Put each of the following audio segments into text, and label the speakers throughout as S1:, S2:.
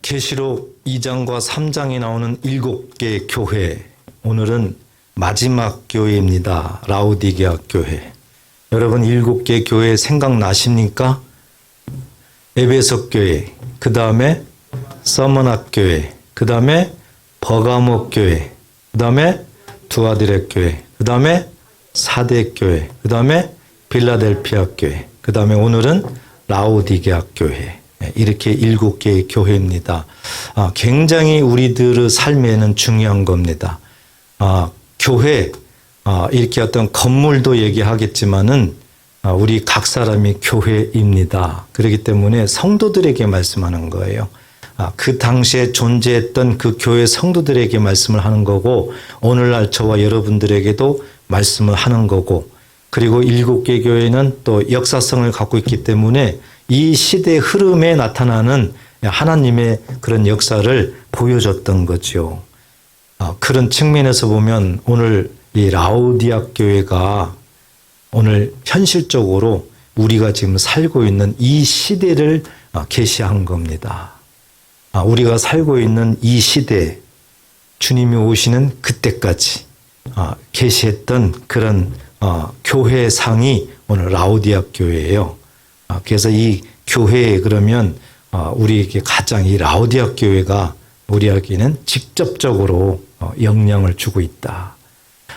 S1: 계시록 2장과 3장에 나오는 7개 교회, 오늘은 마지막 교회입니다. 라오디게아 교회. 여러분 7개 교회 생각나십니까? 에베소 교회, 그 다음에 서머낙 교회, 그 다음에 버가모 교회, 그 다음에 두아디레 교회, 그 다음에 사대 교회, 그 다음에 빌라델피아 교회, 그 다음에 오늘은 라오디게아 교회. 이렇게 7개의 교회입니다. 굉장히 우리들의 삶에는 중요한 겁니다. 교회, 이렇게 어떤 건물도 얘기하겠지만은 우리 각 사람이 교회입니다. 그렇기 때문에 성도들에게 말씀하는 거예요. 그 당시에 존재했던 그 교회 성도들에게 말씀을 하는 거고, 오늘날 저와 여러분들에게도 말씀을 하는 거고, 그리고 7개 교회는 또 역사성을 갖고 있기 때문에 이 시대 흐름에 나타나는 하나님의 그런 역사를 보여줬던 거죠. 그런 측면에서 보면 오늘 이 라오디아 교회가 오늘 현실적으로 우리가 지금 살고 있는 이 시대를 계시한 겁니다. 우리가 살고 있는 이 시대, 주님이 오시는 그때까지 계시했던 그런 교회상이 오늘 라오디아 교회예요. 그래서 이 교회에 그러면 우리에게 가장 이 라오디아 교회가 우리에게는 직접적으로 영향을 주고 있다.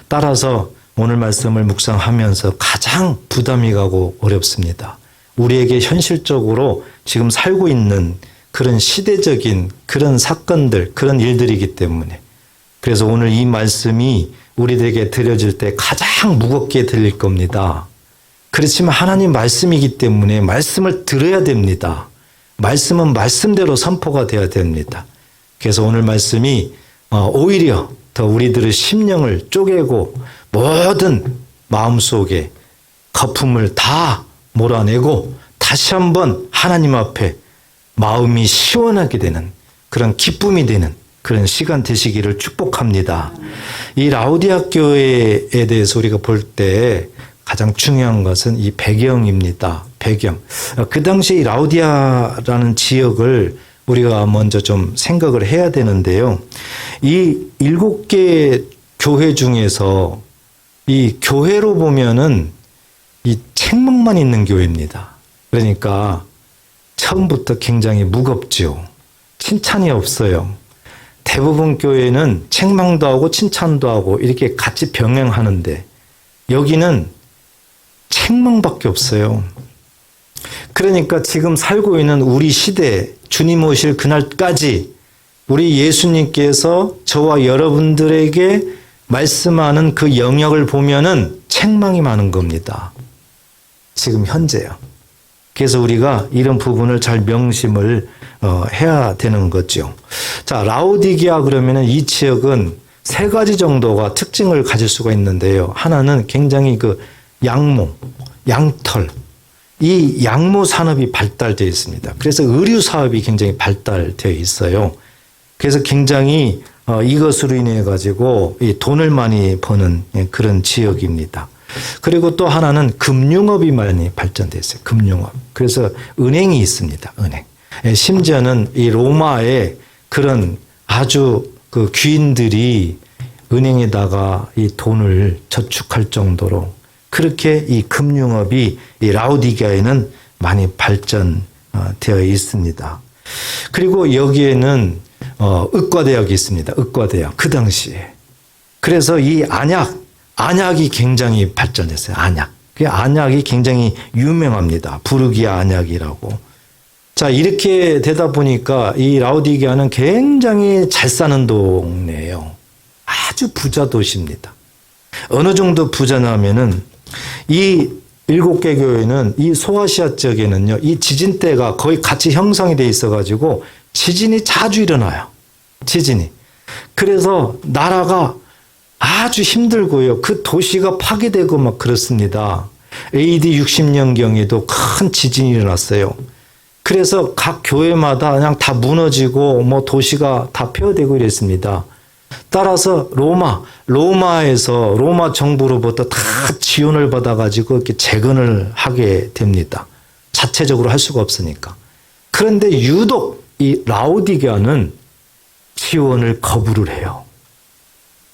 S1: 따라서 오늘 말씀을 묵상하면서 가장 부담이 가고 어렵습니다. 우리에게 현실적으로 지금 살고 있는 그런 시대적인 그런 사건들, 그런 일들이기 때문에, 그래서 오늘 이 말씀이 우리들에게 들려질 때 가장 무겁게 들릴 겁니다. 그렇지만 하나님 말씀이기 때문에 말씀을 들어야 됩니다. 말씀은 말씀대로 선포가 되어야 됩니다. 그래서 오늘 말씀이 오히려 더 우리들의 심령을 쪼개고 모든 마음속에 거품을 다 몰아내고 다시 한번 하나님 앞에 마음이 시원하게 되는 그런 기쁨이 되는 그런 시간 되시기를 축복합니다. 이 라오디아 교회에 대해서 우리가 볼 때 가장 중요한 것은 이 배경입니다. 배경. 그 당시 이 라오디아라는 지역을 우리가 먼저 좀 생각을 해야 되는데요. 이 7개 교회 중에서 이 교회로 보면은 이 책망만 있는 교회입니다. 그러니까 처음부터 굉장히 무겁죠. 칭찬이 없어요. 대부분 교회는 책망도 하고 칭찬도 하고 이렇게 같이 병행하는데 여기는 책망밖에 없어요. 그러니까 지금 살고 있는 우리 시대, 주님 오실 그날까지 우리 예수님께서 저와 여러분들에게 말씀하는 그 영역을 보면은 책망이 많은 겁니다. 지금 현재요. 그래서 우리가 이런 부분을 잘 명심을 해야 되는 거죠. 자, 라오디게아 그러면은 이 지역은 3가지 정도가 특징을 가질 수가 있는데요. 하나는 굉장히 그 양모, 양털, 이 양모 산업이 발달되어 있습니다. 그래서 의류 사업이 굉장히 발달되어 있어요. 그래서 굉장히 이것으로 인해 가지고 돈을 많이 버는 그런 지역입니다. 그리고 또 하나는 금융업이 많이 발전되어 있어요. 금융업. 그래서 은행이 있습니다. 은행. 심지어는 이 로마의 그런 아주 그 귀인들이 은행에다가 이 돈을 저축할 정도로 그렇게 이 금융업이 이 라오디게아에는 많이 발전되어 있습니다. 그리고 여기에는 의과대학이 있습니다. 의과대학. 그 당시에. 그래서 이 안약이 굉장히 발전했어요. 안약. 그 안약이 굉장히 유명합니다. 부르기아 안약이라고. 자, 이렇게 되다 보니까 이 라오디게아는 굉장히 잘 사는 동네예요. 아주 부자 도시입니다. 어느 정도 부자냐면은 이 7개 교회는 이 소아시아 지역에는요, 이 지진대가 거의 같이 형성이 돼 있어가지고 지진이 자주 일어나요. 지진이. 그래서 나라가 아주 힘들고요. 그 도시가 파괴되고 막 그렇습니다. AD 60년경에도 큰 지진이 일어났어요. 그래서 각 교회마다 그냥 다 무너지고 뭐 도시가 다 폐허되고 이랬습니다. 따라서 로마에서 로마 정부로부터 다 지원을 받아가지고 이렇게 재건을 하게 됩니다. 자체적으로 할 수가 없으니까. 그런데 유독 이 라오디게아는 지원을 거부를 해요.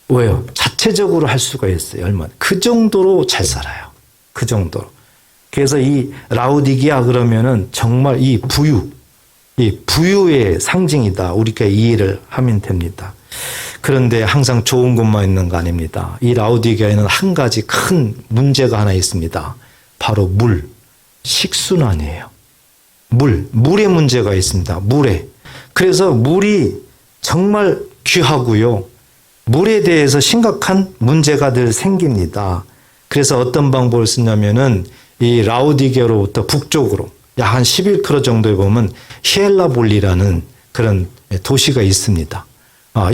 S1: 왜요? 자체적으로 할 수가 있어요. 얼마나. 그 정도로 잘 살아요. 그 정도로. 그래서 이 라오디게아 그러면은 정말 이 부유의 상징이다. 우리가 이해를 하면 됩니다. 그런데 항상 좋은 것만 있는 거 아닙니다. 이 라오디게아에는 한 가지 큰 문제가 하나 있습니다. 바로 식순환이에요. 물에 문제가 있습니다. 물에. 그래서 물이 정말 귀하고요. 물에 대해서 심각한 문제가 늘 생깁니다. 그래서 어떤 방법을 쓰냐면은 이 라오디게아로부터 북쪽으로 약 한 11km 정도에 보면 히엘라볼리라는 그런 도시가 있습니다.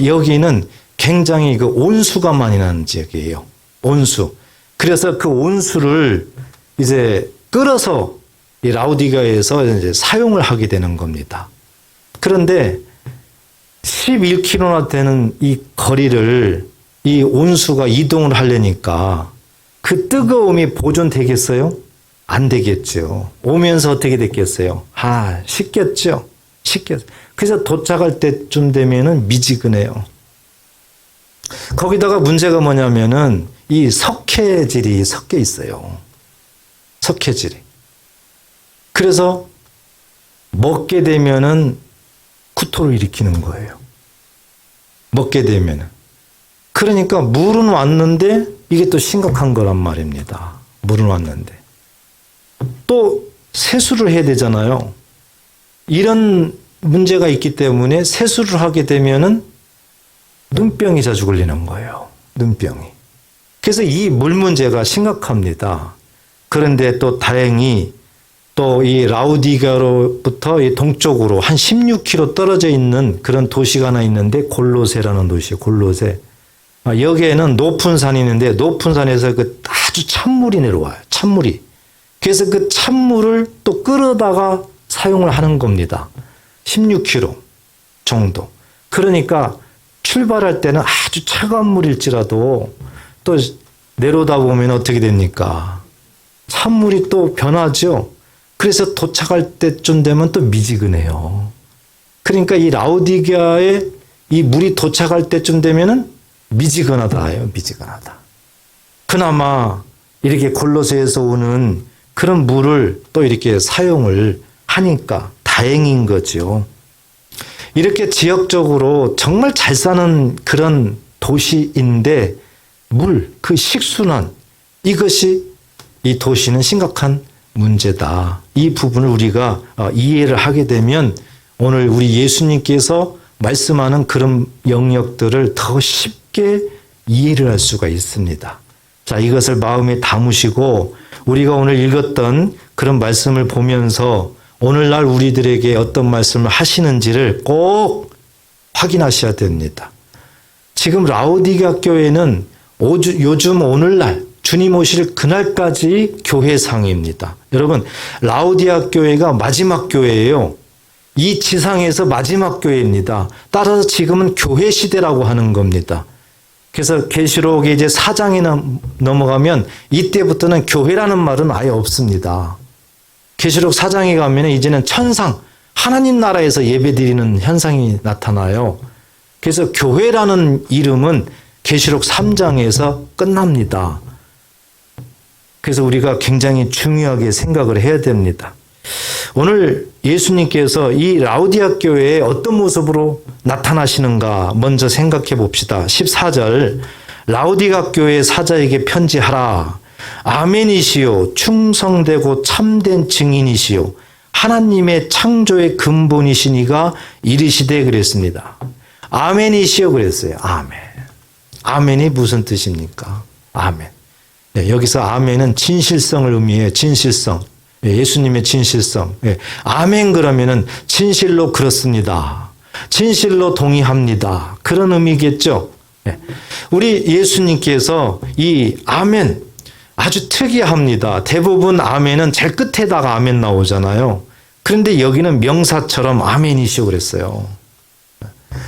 S1: 여기는 굉장히 그 온수가 많이 나는 지역이에요. 온수. 그래서 그 온수를 이제 끌어서 이 라오디게아에서 이제 사용을 하게 되는 겁니다. 그런데 11km나 되는 이 거리를 이 온수가 이동을 하려니까 그 뜨거움이 보존되겠어요? 안 되겠죠. 오면서 어떻게 됐겠어요? 식겠죠. 그래서 도착할 때쯤 되면은 미지근해요. 거기다가 문제가 뭐냐면은 이 석회질이 섞여 있어요. 석회질이. 그래서 먹게 되면은 구토를 일으키는 거예요. 먹게 되면은. 그러니까 물은 왔는데 이게 또 심각한 거란 말입니다. 물은 왔는데. 또 세수를 해야 되잖아요. 이런 문제가 있기 때문에 세수를 하게 되면은 눈병이 자주 걸리는 거예요. 눈병이. 그래서 이 물 문제가 심각합니다. 그런데 또 다행히 또 이 라오디게아로부터 이 동쪽으로 한 16km 떨어져 있는 그런 도시가 하나 있는데 골로세라는 도시예요. 골로세. 여기에는 높은 산이 있는데 높은 산에서 그 아주 찬물이 내려와요. 찬물이. 그래서 그 찬물을 또 끌어다가 사용을 하는 겁니다. 16km 정도. 그러니까 출발할 때는 아주 차가운 물일지라도 또 내려오다 보면 어떻게 됩니까? 찬물이 또 변하죠. 그래서 도착할 때쯤 되면 또 미지근해요. 그러니까 이 라오디게아에 이 물이 도착할 때쯤 되면은 미지근하다예요. 미지근하다. 그나마 이렇게 골로새에서 오는 그런 물을 또 이렇게 사용을 하니까 다행인 거죠. 이렇게 지역적으로 정말 잘 사는 그런 도시인데 그 식순환 이것이 이 도시는 심각한 문제다. 이 부분을 우리가 이해를 하게 되면 오늘 우리 예수님께서 말씀하는 그런 영역들을 더 쉽게 이해를 할 수가 있습니다. 자, 이것을 마음에 담으시고 우리가 오늘 읽었던 그런 말씀을 보면서 오늘날 우리들에게 어떤 말씀을 하시는지를 꼭 확인하셔야 됩니다. 지금 라오디게아 교회는 요즘 오늘날 주님 오실 그날까지 교회상입니다. 여러분, 라오디게아 교회가 마지막 교회예요. 이 지상에서 마지막 교회입니다. 따라서 지금은 교회 시대라고 하는 겁니다. 그래서 계시록에 이제 4장에 넘어가면 이때부터는 교회라는 말은 아예 없습니다. 계시록 4장에 가면 이제는 천상, 하나님 나라에서 예배드리는 현상이 나타나요. 그래서 교회라는 이름은 계시록 3장에서 끝납니다. 그래서 우리가 굉장히 중요하게 생각을 해야 됩니다. 오늘 예수님께서 이 라오디게아 교회에 어떤 모습으로 나타나시는가 먼저 생각해 봅시다. 14절 라오디게아 교회 사자에게 편지하라. 아멘이시요 충성되고 참된 증인이시요 하나님의 창조의 근본이시니가 이르시되 그랬습니다. 아멘이시요 그랬어요. 아멘. 아멘이 무슨 뜻입니까? 아멘. 네, 여기서 아멘은 진실성을 의미해요. 진실성. 예수님의 진실성. 아멘 그러면은 진실로 그렇습니다. 진실로 동의합니다. 그런 의미겠죠. 우리 예수님께서 이 아멘 아주 특이합니다. 대부분 아멘은 제일 끝에다가 아멘 나오잖아요. 그런데 여기는 명사처럼 아멘이시오 그랬어요.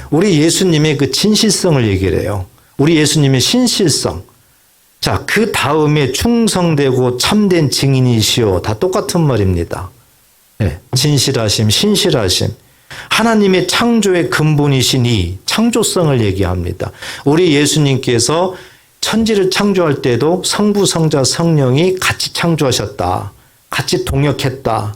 S1: 우리 예수님의 그 진실성을 얘기를 해요. 우리 예수님의 신실성. 자, 그 다음에 충성되고 참된 증인이시오. 다 똑같은 말입니다. 진실하심, 신실하심. 하나님의 창조의 근본이시니 창조성을 얘기합니다. 우리 예수님께서 천지를 창조할 때도 성부, 성자, 성령이 같이 창조하셨다. 같이 동역했다.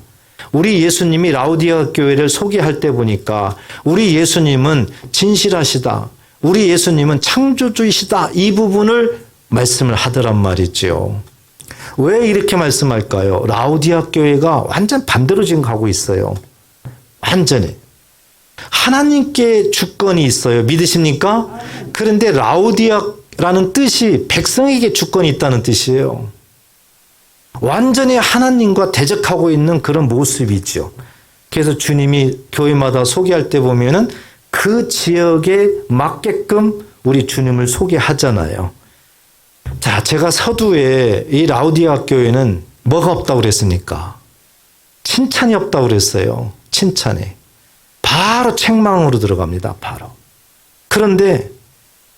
S1: 우리 예수님이 라우디게아 교회를 소개할 때 보니까 우리 예수님은 진실하시다. 우리 예수님은 창조주이시다. 이 부분을 말씀을 하더란 말이죠. 왜 이렇게 말씀할까요? 라우디게아 교회가 완전 반대로 지금 가고 있어요. 완전히. 하나님께 주권이 있어요. 믿으십니까? 그런데 라우디게아라는 뜻이 백성에게 주권이 있다는 뜻이에요. 완전히 하나님과 대적하고 있는 그런 모습이죠. 그래서 주님이 교회마다 소개할 때 보면은 그 지역에 맞게끔 우리 주님을 소개하잖아요. 자, 제가 서두에 이 라우디게아 교회는 뭐가 없다고 그랬습니까? 칭찬이 없다고 그랬어요. 칭찬이. 바로 책망으로 들어갑니다. 바로. 그런데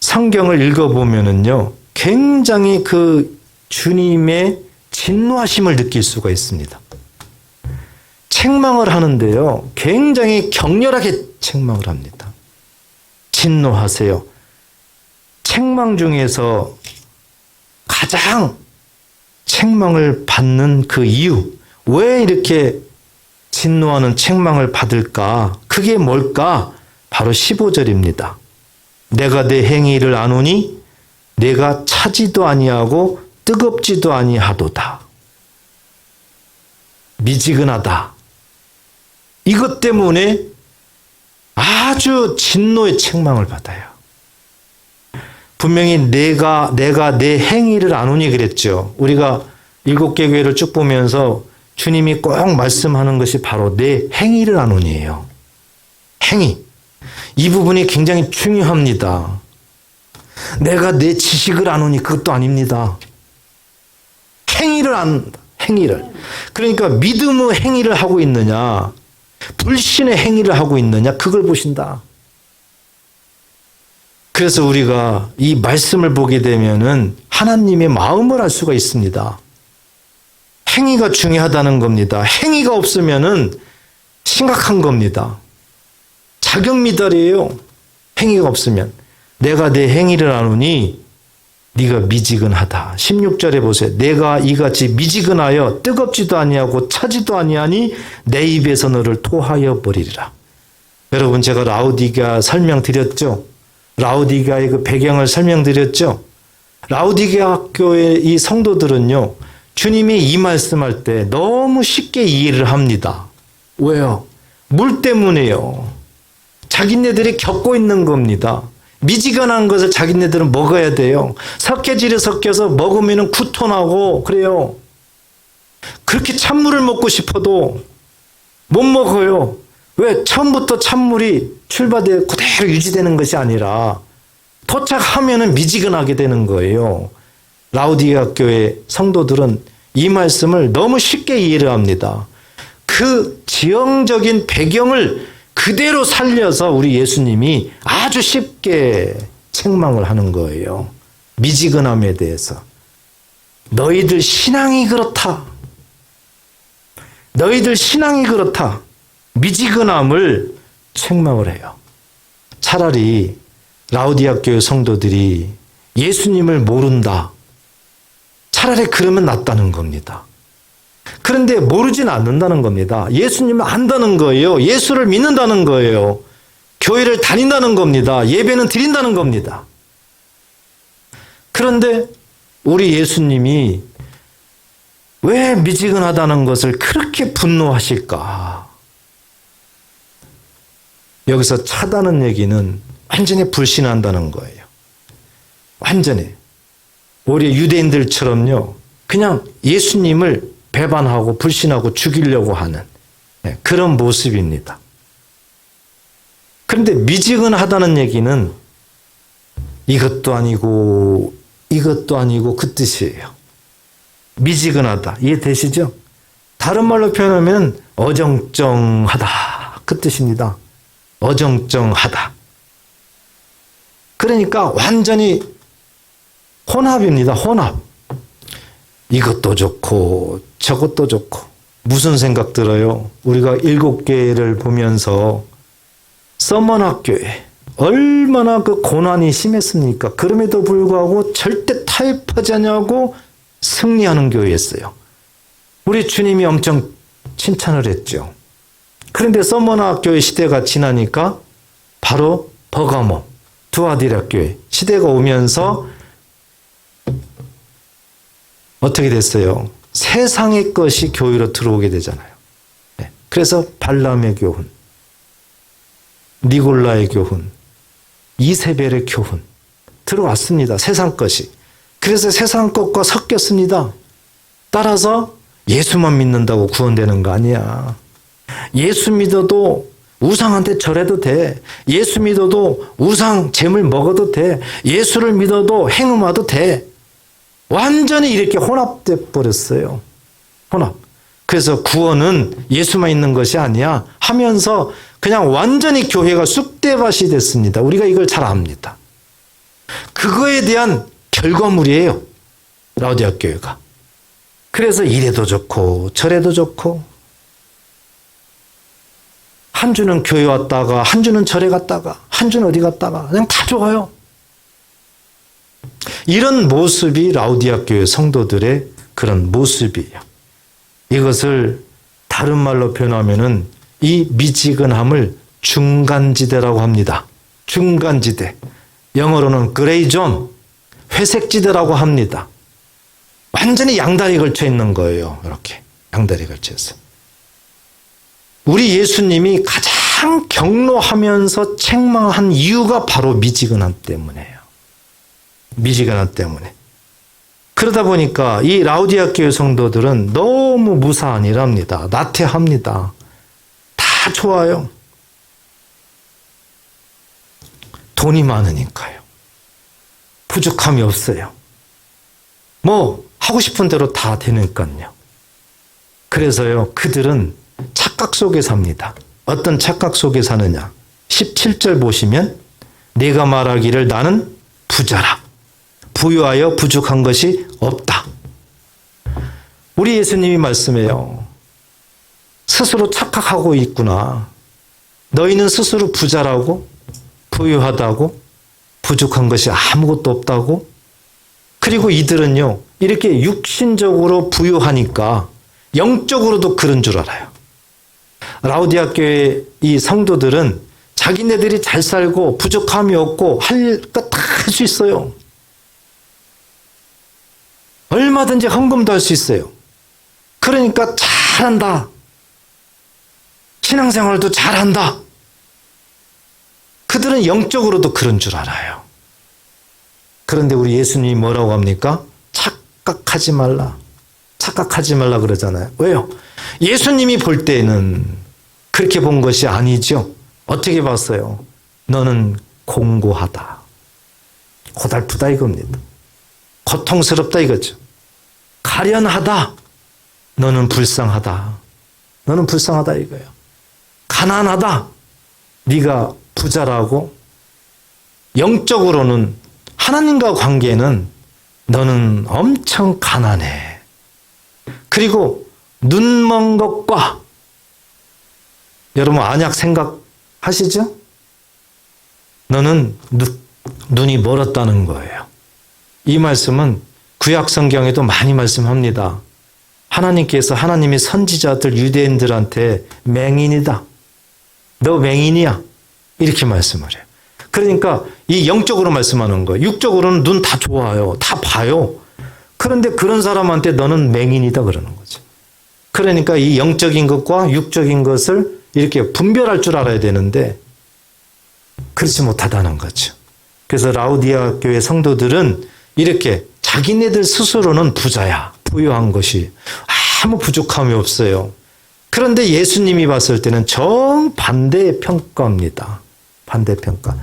S1: 성경을 읽어보면은요, 굉장히 그 주님의 진노하심을 느낄 수가 있습니다. 책망을 하는데요, 굉장히 격렬하게 책망을 합니다. 진노하세요. 책망 중에서 가장 책망을 받는 그 이유, 왜 이렇게 진노하는 책망을 받을까? 그게 뭘까? 바로 15절입니다. 내가 내 행위를 아노니 내가 차지도 아니하고 뜨겁지도 아니하도다. 미지근하다. 이것 때문에 아주 진노의 책망을 받아요. 분명히 내가 내 행위를 아노니 그랬죠. 우리가 7개 교회를 쭉 보면서 주님이 꼭 말씀하는 것이 바로 내 행위를 아노니예요. 행위. 이 부분이 굉장히 중요합니다. 내가 내 지식을 아노니 그것도 아닙니다. 행위를 안다. 행위를. 그러니까 믿음의 행위를 하고 있느냐, 불신의 행위를 하고 있느냐, 그걸 보신다. 그래서 우리가 이 말씀을 보게 되면은 하나님의 마음을 알 수가 있습니다. 행위가 중요하다는 겁니다. 행위가 없으면은 심각한 겁니다. 자격 미달이에요. 행위가 없으면. 내가 내 행위를 아노니 네가 미지근하다. 16절에 보세요. 내가 이같이 미지근하여 뜨겁지도 아니하고 차지도 아니하니 내 입에서 너를 토하여 버리리라. 여러분, 제가 라우디게아 설명드렸죠. 라우디게아의 그 배경을 설명드렸죠. 라우디게아 교회 이 성도들은요, 주님이 이 말씀할 때 너무 쉽게 이해를 합니다. 왜요? 물 때문에요. 자기네들이 겪고 있는 겁니다. 미지근한 것을 자기네들은 먹어야 돼요. 석회질에 섞여서 먹으면 구토나고 그래요. 그렇게 찬물을 먹고 싶어도 못 먹어요. 왜? 처음부터 찬물이 출발돼 그대로 유지되는 것이 아니라 도착하면 미지근하게 되는 거예요. 라우디게아 교회 성도들은 이 말씀을 너무 쉽게 이해를 합니다. 그 지형적인 배경을 그대로 살려서 우리 예수님이 아주 쉽게 책망을 하는 거예요. 미지근함에 대해서. 너희들 신앙이 그렇다. 너희들 신앙이 그렇다. 미지근함을 책망을 해요. 차라리 라우디게아 교회 성도들이 예수님을 모른다. 차라리 그러면 낫다는 겁니다. 그런데 모르진 않는다는 겁니다. 예수님을 안다는 거예요. 예수를 믿는다는 거예요. 교회를 다닌다는 겁니다. 예배는 드린다는 겁니다. 그런데 우리 예수님이 왜 미지근하다는 것을 그렇게 분노하실까? 여기서 차다는 얘기는 완전히 불신한다는 거예요. 완전히. 우리 유대인들처럼요, 그냥 예수님을 배반하고 불신하고 죽이려고 하는 그런 모습입니다. 그런데 미지근하다는 얘기는 이것도 아니고 이것도 아니고 그 뜻이에요. 미지근하다. 이해되시죠? 다른 말로 표현하면 어정쩡하다. 그 뜻입니다. 어정쩡하다. 그러니까 완전히 혼합입니다. 혼합. 이것도 좋고 저것도 좋고. 무슨 생각 들어요? 우리가 7개를 보면서 서머나 교회 얼마나 그 고난이 심했습니까? 그럼에도 불구하고 절대 타협하지 않냐고 승리하는 교회였어요. 우리 주님이 엄청 칭찬을 했죠. 그런데 서머나 교회 시대가 지나니까 바로 버가모, 두아디라 교회 시대가 오면서 어떻게 됐어요? 세상의 것이 교회로 들어오게 되잖아요. 그래서 발람의 교훈, 니골라의 교훈, 이세벨의 교훈 들어왔습니다. 세상 것이. 그래서 세상 것과 섞였습니다. 따라서 예수만 믿는다고 구원되는 거 아니야. 예수 믿어도 우상한테 절해도 돼. 예수 믿어도 우상 재물 먹어도 돼. 예수를 믿어도 행음해도 돼. 완전히 이렇게 혼합돼 버렸어요. 혼합. 그래서 구원은 예수만 있는 것이 아니야 하면서 그냥 완전히 교회가 쑥대밭이 됐습니다. 우리가 이걸 잘 압니다. 그거에 대한 결과물이에요. 라오디게아 교회가. 그래서 이래도 좋고 저래도 좋고 한 주는 교회 왔다가 한 주는 절에 갔다가 한 주는 어디 갔다가 그냥 다 좋아요. 이런 모습이 라오디게아 교회 성도들의 그런 모습이에요. 이것을 다른 말로 표현하면은 이 미지근함을 중간지대라고 합니다. 중간지대. 영어로는 그레이 존, 회색지대라고 합니다. 완전히 양다리 걸쳐 있는 거예요. 이렇게 양다리 걸쳐서. 우리 예수님이 가장 경로하면서 책망한 이유가 바로 미지근함 때문이에요. 미지근함 때문에. 그러다 보니까 이 라오디게아 교회 성도들은 너무 무사한 일합니다. 나태합니다. 다 좋아요. 돈이 많으니까요. 부족함이 없어요. 뭐 하고 싶은 대로 다 되니까요. 그래서요, 그들은 착각 속에 삽니다. 어떤 착각 속에 사느냐? 17절 보시면 내가 말하기를 나는 부자라. 부유하여 부족한 것이 없다. 우리 예수님이 말씀해요. 스스로 착각하고 있구나. 너희는 스스로 부자라고, 부유하다고, 부족한 것이 아무것도 없다고. 그리고 이들은요, 이렇게 육신적으로 부유하니까 영적으로도 그런 줄 알아요. 라오디게아 교회 이 성도들은 자기네들이 잘 살고 부족함이 없고 할 것 다 할 수 있어요. 얼마든지 헌금도 할 수 있어요. 그러니까 잘한다. 신앙생활도 잘한다. 그들은 영적으로도 그런 줄 알아요. 그런데 우리 예수님이 뭐라고 합니까? 착각하지 말라. 착각하지 말라 그러잖아요. 왜요? 예수님이 볼 때는 그렇게 본 것이 아니죠. 어떻게 봤어요? 너는 공고하다. 고달프다 이겁니다. 고통스럽다 이거죠. 가련하다. 너는 불쌍하다. 너는 불쌍하다 이거예요. 가난하다. 네가 부자라고. 영적으로는 하나님과 관계는 너는 엄청 가난해. 그리고 눈먼 것과 여러분 안약 생각하시죠? 너는 눈이 멀었다는 거예요. 이 말씀은 구약 성경에도 많이 말씀합니다. 하나님께서 하나님의 선지자들 유대인들한테 맹인이다. 너 맹인이야. 이렇게 말씀을 해요. 그러니까 이 영적으로 말씀하는 거예요. 육적으로는 눈 다 좋아요. 다 봐요. 그런데 그런 사람한테 너는 맹인이다 그러는 거죠. 그러니까 이 영적인 것과 육적인 것을 이렇게 분별할 줄 알아야 되는데 그렇지 못하다는 거죠. 그래서 라오디게아 교회 성도들은 이렇게 자기네들 스스로는 부자야. 부유한 것이 아무 부족함이 없어요. 그런데 예수님이 봤을 때는 정반대의 평가입니다. 반대평가.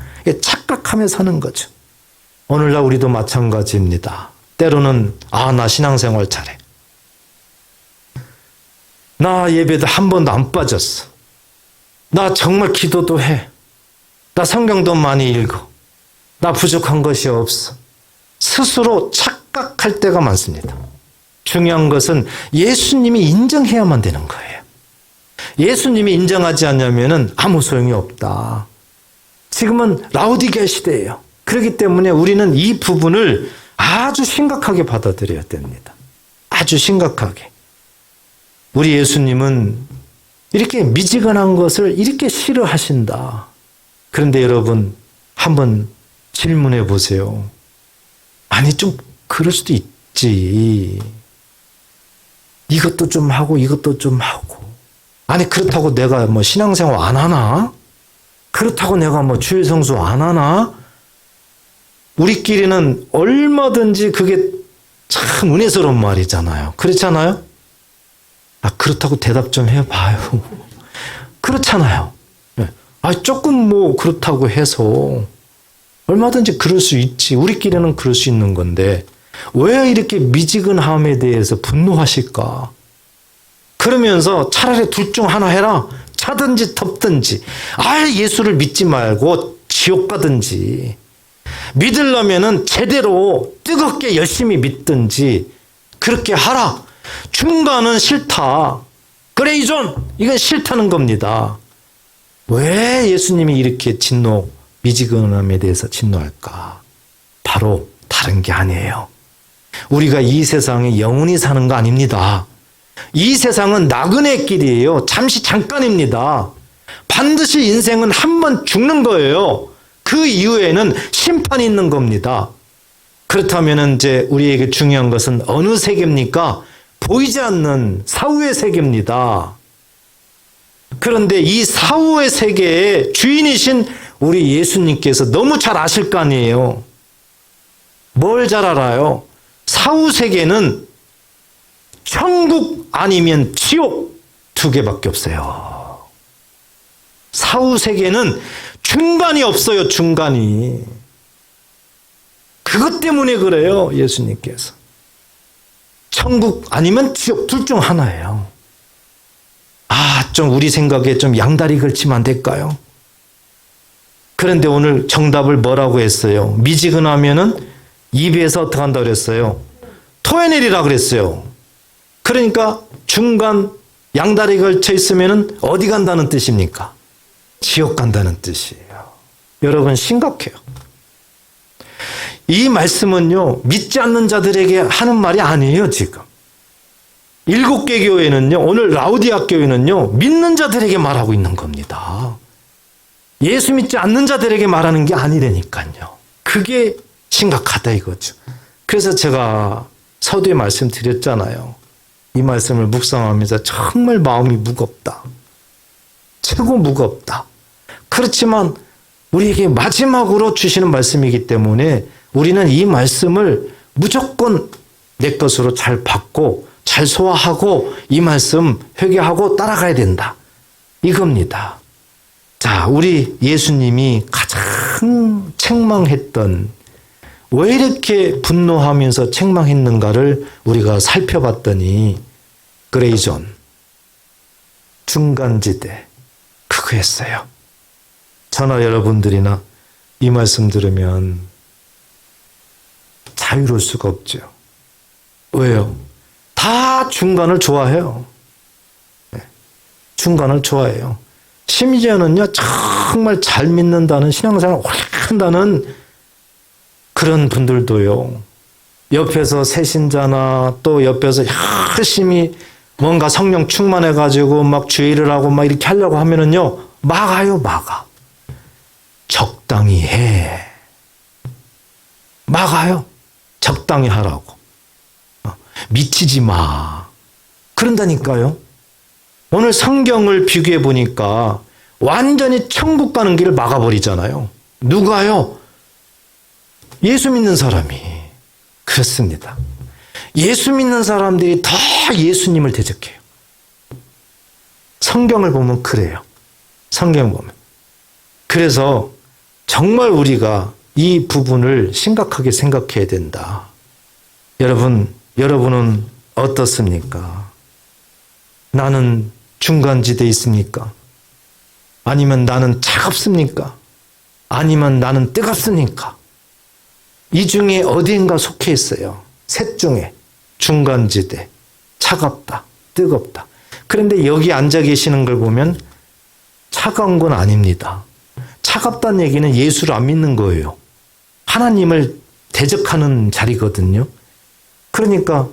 S1: 착각하며 사는 거죠. 오늘날 우리도 마찬가지입니다. 때로는 나 신앙생활 잘해. 나 예배도 한 번도 안 빠졌어. 나 정말 기도도 해. 나 성경도 많이 읽어. 나 부족한 것이 없어. 스스로 착각할 때가 많습니다. 중요한 것은 예수님이 인정해야만 되는 거예요. 예수님이 인정하지 않냐면 아무 소용이 없다. 지금은 라오디게아 시대예요. 그렇기 때문에 우리는 이 부분을 아주 심각하게 받아들여야 됩니다. 아주 심각하게. 우리 예수님은 이렇게 미지근한 것을 이렇게 싫어하신다. 그런데 여러분 한번 질문해 보세요. 아니 좀 그럴 수도 있지. 이것도 좀 하고 이것도 좀 하고. 아니 그렇다고 내가 뭐 신앙생활 안 하나? 그렇다고 내가 뭐 주일 성수 안 하나? 우리끼리는 얼마든지 그게 참 은혜스러운 말이잖아요. 그렇잖아요? 아, 그렇다고 대답 좀 해봐요. 그렇잖아요. 아, 조금 뭐 그렇다고 해서 얼마든지 그럴 수 있지. 우리끼리는 그럴 수 있는 건데 왜 이렇게 미지근함에 대해서 분노하실까? 그러면서 차라리 둘 중 하나 해라. 차든지 덥든지. 아예 예수를 믿지 말고 지옥 가든지. 믿으려면은 제대로 뜨겁게 열심히 믿든지 그렇게 하라. 중간은 싫다. 그레이존 이건 싫다는 겁니다. 왜 예수님이 이렇게 미지근함에 대해서 진노할까? 바로 다른 게 아니에요. 우리가 이 세상에 영원히 사는 거 아닙니다. 이 세상은 나그네 길이에요. 잠깐입니다. 반드시 인생은 한 번 죽는 거예요. 그 이후에는 심판이 있는 겁니다. 그렇다면 이제 우리에게 중요한 것은 어느 세계입니까? 보이지 않는 사후의 세계입니다. 그런데 이 사후의 세계의 주인이신 우리 예수님께서 너무 잘 아실 거 아니에요. 뭘 잘 알아요? 사후 세계는 천국 아니면 지옥 두 개밖에 없어요. 사후 세계는 중간이 없어요. 중간이. 그것 때문에 그래요. 예수님께서. 천국 아니면 지옥 둘 중 하나예요. 아, 좀 우리 생각에 좀 양다리 걸치면 안 될까요? 그런데 오늘 정답을 뭐라고 했어요? 미지근하면은 입에서 어떻게 한다고 그랬어요? 토해내리라 그랬어요. 그러니까 중간 양다리 걸쳐 있으면은 어디 간다는 뜻입니까? 지옥 간다는 뜻이에요. 여러분 심각해요. 이 말씀은요, 믿지 않는 자들에게 하는 말이 아니에요, 지금. 7개 교회는요, 오늘 라우디아 교회는요, 믿는 자들에게 말하고 있는 겁니다. 예수 믿지 않는 자들에게 말하는 게 아니라니까요. 그게 심각하다 이거죠. 그래서 제가 서두에 말씀드렸잖아요. 이 말씀을 묵상하면서 정말 마음이 무겁다. 최고 무겁다. 그렇지만 우리에게 마지막으로 주시는 말씀이기 때문에 우리는 이 말씀을 무조건 내 것으로 잘 받고 잘 소화하고 이 말씀 회개하고 따라가야 된다. 이겁니다. 자, 우리 예수님이 가장 책망했던 왜 이렇게 분노하면서 책망했는가를 우리가 살펴봤더니 그레이존, 중간지대 그거였어요. 저나 여러분들이나 이 말씀 들으면 자유로울 수가 없죠. 왜요? 다 중간을 좋아해요. 중간을 좋아해요. 심지어는요, 정말 잘 믿는다는 신앙생활을 오래 한다는 그런 분들도요, 옆에서 새신자나 또 옆에서 열심히 뭔가 성령 충만해가지고 막 주의를 하고 막 이렇게 하려고 하면은요, 막아요, 막아. 적당히 해. 막아요. 적당히 하라고. 미치지 마. 그런다니까요. 오늘 성경을 비교해 보니까 완전히 천국 가는 길을 막아버리잖아요. 누가요? 예수 믿는 사람이. 그렇습니다. 예수 믿는 사람들이 더 예수님을 대적해요. 성경을 보면 그래요. 성경 보면. 그래서 정말 우리가 이 부분을 심각하게 생각해야 된다. 여러분은 어떻습니까? 나는 중간지대에 있습니까? 아니면 나는 차갑습니까? 아니면 나는 뜨겁습니까? 이 중에 어디인가 속해 있어요. 셋 중에 중간지대, 차갑다, 뜨겁다. 그런데 여기 앉아 계시는 걸 보면 차가운 건 아닙니다. 차갑다는 얘기는 예수를 안 믿는 거예요. 하나님을 대적하는 자리거든요. 그러니까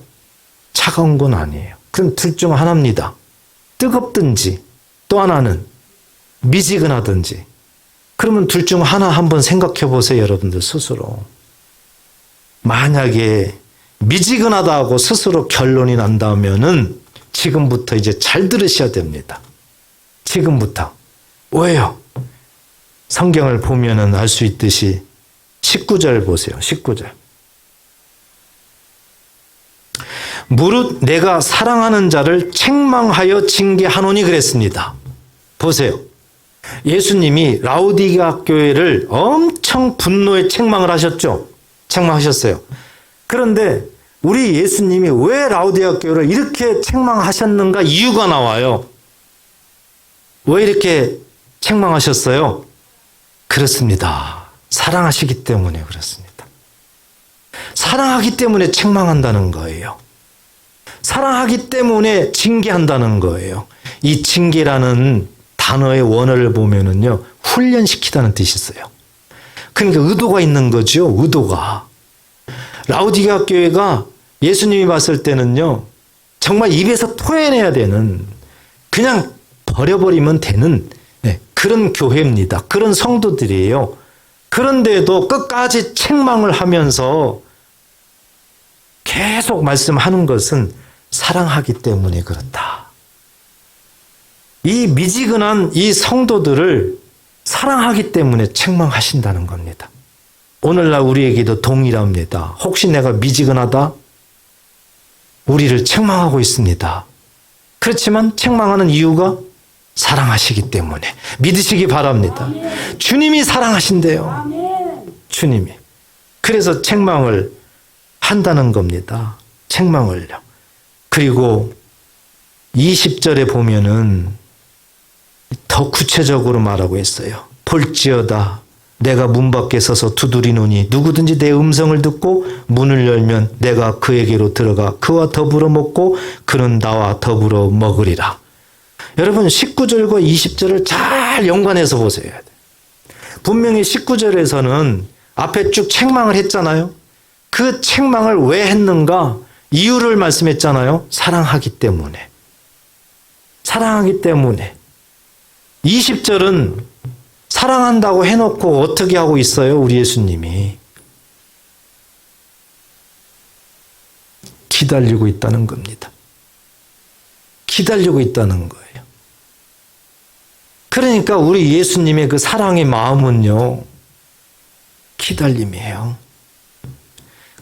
S1: 차가운 건 아니에요. 그럼 둘 중 하나입니다. 뜨겁든지 또 하나는 미지근하든지. 그러면 둘 중 하나 한번 생각해 보세요, 여러분들 스스로. 만약에 미지근하다고 스스로 결론이 난다면은 지금부터 이제 잘 들으셔야 됩니다. 지금부터. 왜요? 성경을 보면은 알 수 있듯이 19절 보세요. 19절. 무릇 내가 사랑하는 자를 책망하여 징계하노니 그랬습니다. 보세요. 예수님이 라오디게아 교회를 엄청 분노에 책망을 하셨죠. 책망하셨어요. 그런데 우리 예수님이 왜 라오디게아 교회를 이렇게 책망하셨는가 이유가 나와요. 왜 이렇게 책망하셨어요? 그렇습니다. 사랑하시기 때문에 그렇습니다. 사랑하기 때문에 책망한다는 거예요. 사랑하기 때문에 징계한다는 거예요. 이 징계라는 단어의 원어를 보면은요, 훈련시키다는 뜻이 있어요. 그러니까 의도가 있는 거죠, 의도가. 라오디게아 교회가 예수님이 봤을 때는요, 정말 입에서 토해내야 되는, 그냥 버려버리면 되는 그런 교회입니다. 그런 성도들이에요. 그런데도 끝까지 책망을 하면서 계속 말씀하는 것은 사랑하기 때문에 그렇다. 이 미지근한 이 성도들을 사랑하기 때문에 책망하신다는 겁니다. 오늘날 우리에게도 동일합니다. 혹시 내가 미지근하다? 우리를 책망하고 있습니다. 그렇지만 책망하는 이유가 사랑하시기 때문에 믿으시기 바랍니다. 주님이 사랑하신대요. 주님이. 그래서 책망을 한다는 겁니다. 책망을요. 그리고 20절에 보면은 더 구체적으로 말하고 있어요. 볼지어다 내가 문 밖에 서서 두드리노니 누구든지 내 음성을 듣고 문을 열면 내가 그에게로 들어가 그와 더불어 먹고 그는 나와 더불어 먹으리라. 여러분 19절과 20절을 잘 연관해서 보세요. 분명히 19절에서는 앞에 쭉 책망을 했잖아요. 그 책망을 왜 했는가? 이유를 말씀했잖아요. 사랑하기 때문에. 사랑하기 때문에. 20절은 사랑한다고 해놓고 어떻게 하고 있어요? 우리 예수님이. 기다리고 있다는 겁니다. 기다리고 있다는 거예요. 그러니까 우리 예수님의 그 사랑의 마음은요, 기다림이에요.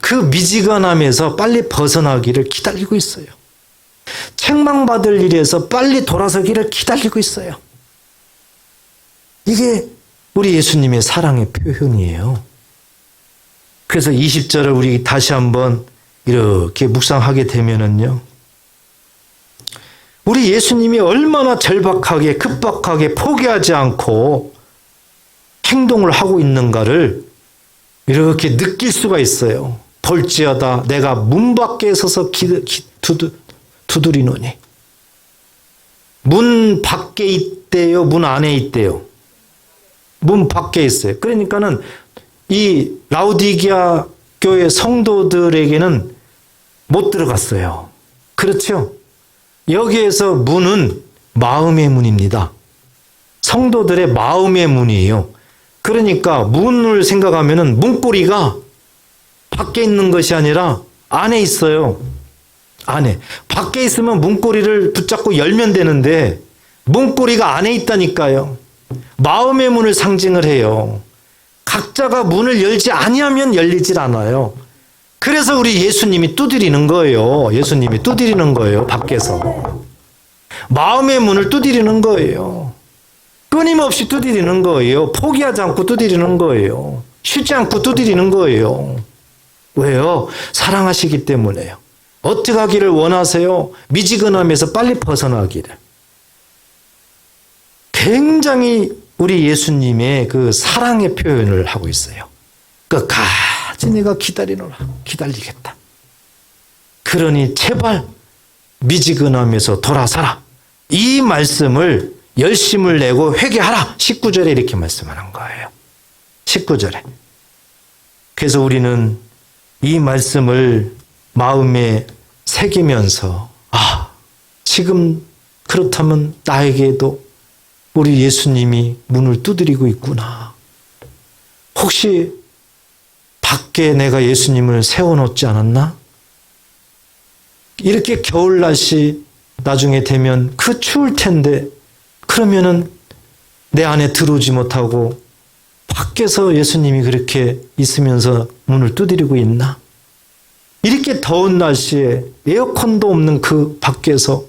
S1: 그 미지근함에서 빨리 벗어나기를 기다리고 있어요. 책망받을 일에서 빨리 돌아서기를 기다리고 있어요. 이게 우리 예수님의 사랑의 표현이에요. 그래서 20절을 우리 다시 한번 이렇게 묵상하게 되면은요, 우리 예수님이 얼마나 절박하게 급박하게 포기하지 않고 행동을 하고 있는가를 이렇게 느낄 수가 있어요. 볼지어다 내가 문 밖에 서서 두드리노니. 문 밖에 있대요? 문 안에 있대요? 문 밖에 있어요. 그러니까는 이 라오디게아 교회 성도들에게는 못 들어갔어요. 그렇죠? 여기에서 문은 마음의 문입니다. 성도들의 마음의 문이에요. 그러니까 문을 생각하면은 문고리가 밖에 있는 것이 아니라 안에 있어요. 안에. 밖에 있으면 문고리를 붙잡고 열면 되는데 문고리가 안에 있다니까요. 마음의 문을 상징을 해요. 각자가 문을 열지 아니하면 열리질 않아요. 그래서 우리 예수님이 두드리는 거예요. 예수님이 두드리는 거예요. 밖에서. 마음의 문을 두드리는 거예요. 끊임없이 두드리는 거예요. 포기하지 않고 두드리는 거예요. 쉬지 않고 두드리는 거예요. 왜요? 사랑하시기 때문에요. 어떻게 하기를 원하세요? 미지근함에서 빨리 벗어나기를. 굉장히 우리 예수님의 그 사랑의 표현을 하고 있어요. 끝까지 내가 기다리노라. 기다리겠다. 그러니 제발 미지근함에서 돌아서라. 이 말씀을 열심을 내고 회개하라. 19절에 이렇게 말씀하는 거예요. 19절에. 그래서 우리는 이 말씀을 마음에 새기면서 지금 그렇다면 나에게도 우리 예수님이 문을 두드리고 있구나. 혹시 밖에 내가 예수님을 세워놓지 않았나? 이렇게 겨울 날씨 나중에 되면 그 추울 텐데 그러면은 내 안에 들어오지 못하고 밖에서 예수님이 그렇게 있으면서 문을 두드리고 있나? 이렇게 더운 날씨에 에어컨도 없는 그 밖에서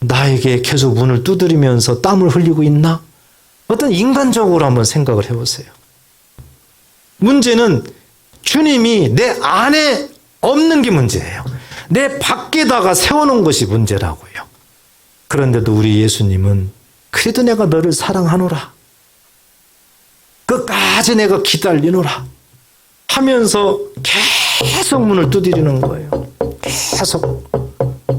S1: 나에게 계속 문을 두드리면서 땀을 흘리고 있나? 어떤 인간적으로 한번 생각을 해보세요. 문제는 주님이 내 안에 없는 게 문제예요. 내 밖에다가 세워놓은 것이 문제라고요. 그런데도 우리 예수님은 그래도 내가 너를 사랑하노라. 끝까지 내가 기다리노라 하면서 계속 문을 두드리는 거예요. 계속.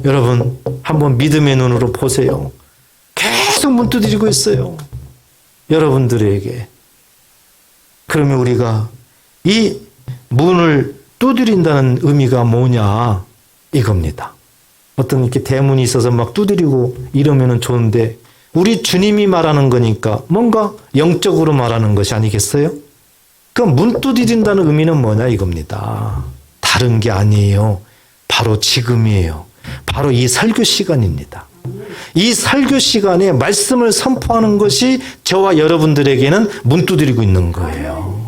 S1: 여러분 한번 믿음의 눈으로 보세요. 계속 문 두드리고 있어요. 여러분들에게. 그러면 우리가 이 문을 두드린다는 의미가 뭐냐 이겁니다. 어떤 이렇게 대문이 있어서 막 두드리고 이러면 좋은데 우리 주님이 말하는 거니까 뭔가 영적으로 말하는 것이 아니겠어요? 그 문 두드린다는 의미는 뭐냐 이겁니다. 다른 게 아니에요. 바로 지금이에요. 바로 이 설교 시간입니다. 이 설교 시간에 말씀을 선포하는 것이 저와 여러분들에게는 문 두드리고 있는 거예요.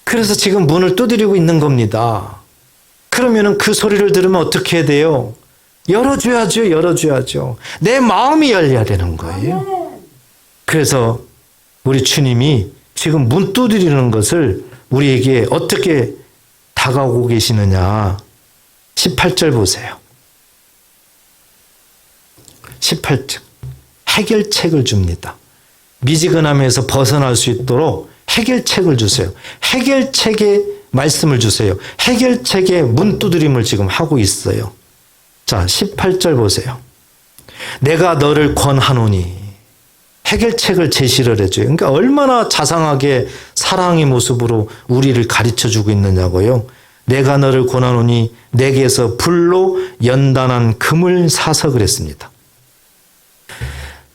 S1: 그래서 지금 문을 두드리고 있는 겁니다. 그러면은 그 소리를 들으면 어떻게 해야 돼요? 열어줘야죠. 열어줘야죠. 내 마음이 열려야 되는 거예요. 그래서 우리 주님이 지금 문 두드리는 것을 우리에게 어떻게 다가오고 계시느냐. 18절 보세요. 18절. 해결책을 줍니다. 미지근함에서 벗어날 수 있도록 해결책을 주세요. 해결책의 말씀을 주세요. 해결책의 문 두드림을 지금 하고 있어요. 자, 18절 보세요. 내가 너를 권하노니. 해결책을 제시를 해줘요. 그러니까 얼마나 자상하게 사랑의 모습으로 우리를 가르쳐주고 있느냐고요. 내가 너를 권하노니 내게서 불로 연단한 금을 사서 그랬습니다.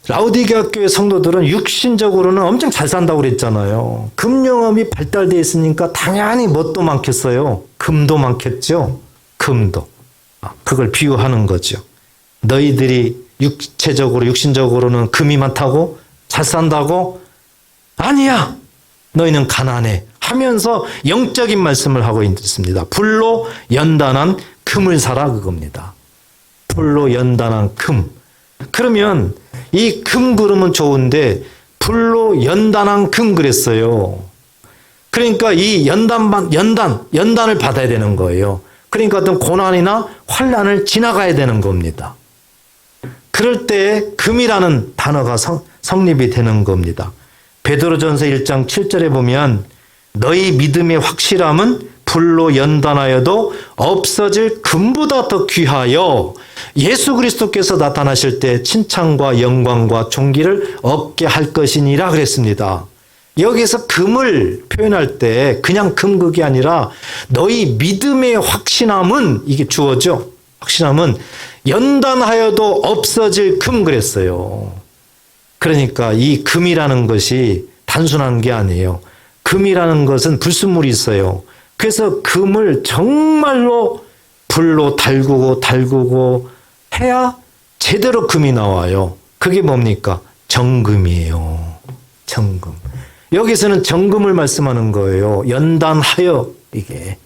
S1: 라오디게아 교회 성도들은 육신적으로는 엄청 잘 산다고 그랬잖아요. 금융업이 발달되어 있으니까 당연히 뭣도 많겠어요? 금도 많겠죠? 금도. 그걸 비유하는 거죠. 너희들이 육체적으로, 육신적으로는 금이 많다고? 잘 산다고? 아니야! 너희는 가난해. 하면서 영적인 말씀을 하고 있습니다. 불로 연단한 금을 사라 그겁니다. 불로 연단한 금. 그러면 이 금 그릇은 좋은데 불로 연단한 금 그랬어요. 그러니까 이 연단을 받아야 되는 거예요. 그러니까 어떤 고난이나 환난을 지나가야 되는 겁니다. 그럴 때 금이라는 단어가 성립이 되는 겁니다. 베드로전서 1장 7절에 보면 너희 믿음의 확실함은 불로 연단하여도 없어질 금보다 더 귀하여 예수 그리스도께서 나타나실 때 칭찬과 영광과 존귀를 얻게 할 것이니라 그랬습니다. 여기서 금을 표현할 때 그냥 금극이 아니라 너희 믿음의 확신함은 이게 주어죠. 확신함은 연단하여도 없어질 금 그랬어요. 그러니까 이 금이라는 것이 단순한 게 아니에요. 금이라는 것은 불순물이 있어요. 그래서 금을 정말로 불로 달구고 해야 제대로 금이 나와요. 그게 뭡니까? 정금이에요. 정금. 여기서는 정금을 말씀하는 거예요. 연단하여 이게.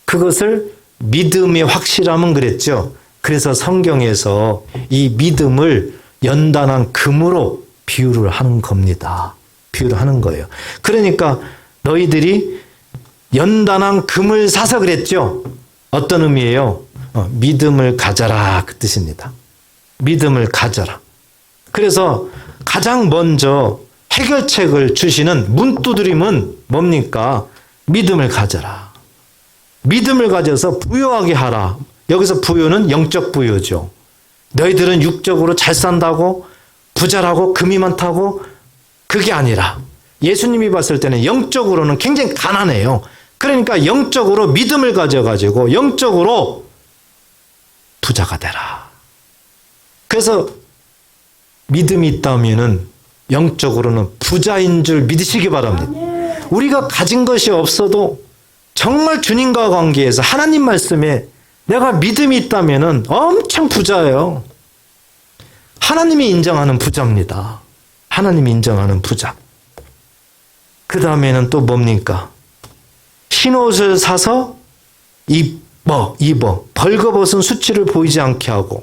S1: 그것을 믿음의 확실함은 그랬죠. 그래서 성경에서 이 믿음을 연단한 금으로 비유를 하는 겁니다. 비유를 하는 거예요. 그러니까 너희들이 연단한 금을 사서 그랬죠. 어떤 의미예요? 믿음을 가져라 그 뜻입니다. 믿음을 가져라. 그래서 가장 먼저 해결책을 주시는 문두드림은 뭡니까? 믿음을 가져라. 믿음을 가져서 부유하게 하라. 여기서 부유는 영적 부유죠. 너희들은 육적으로 잘 산다고 부자라고 금이 많다고 그게 아니라 예수님이 봤을 때는 영적으로는 굉장히 가난해요. 그러니까 영적으로 믿음을 가져가지고 영적으로 부자가 되라. 그래서 믿음이 있다면은 영적으로는 부자인 줄 믿으시기 바랍니다. 우리가 가진 것이 없어도 정말 주님과 관계에서 하나님 말씀에 내가 믿음이 있다면은 엄청 부자예요. 하나님이 인정하는 부자입니다. 하나님이 인정하는 부자. 그 다음에는 또 뭡니까? 흰옷을 사서 입어. 벌거벗은 수치를 보이지 않게 하고.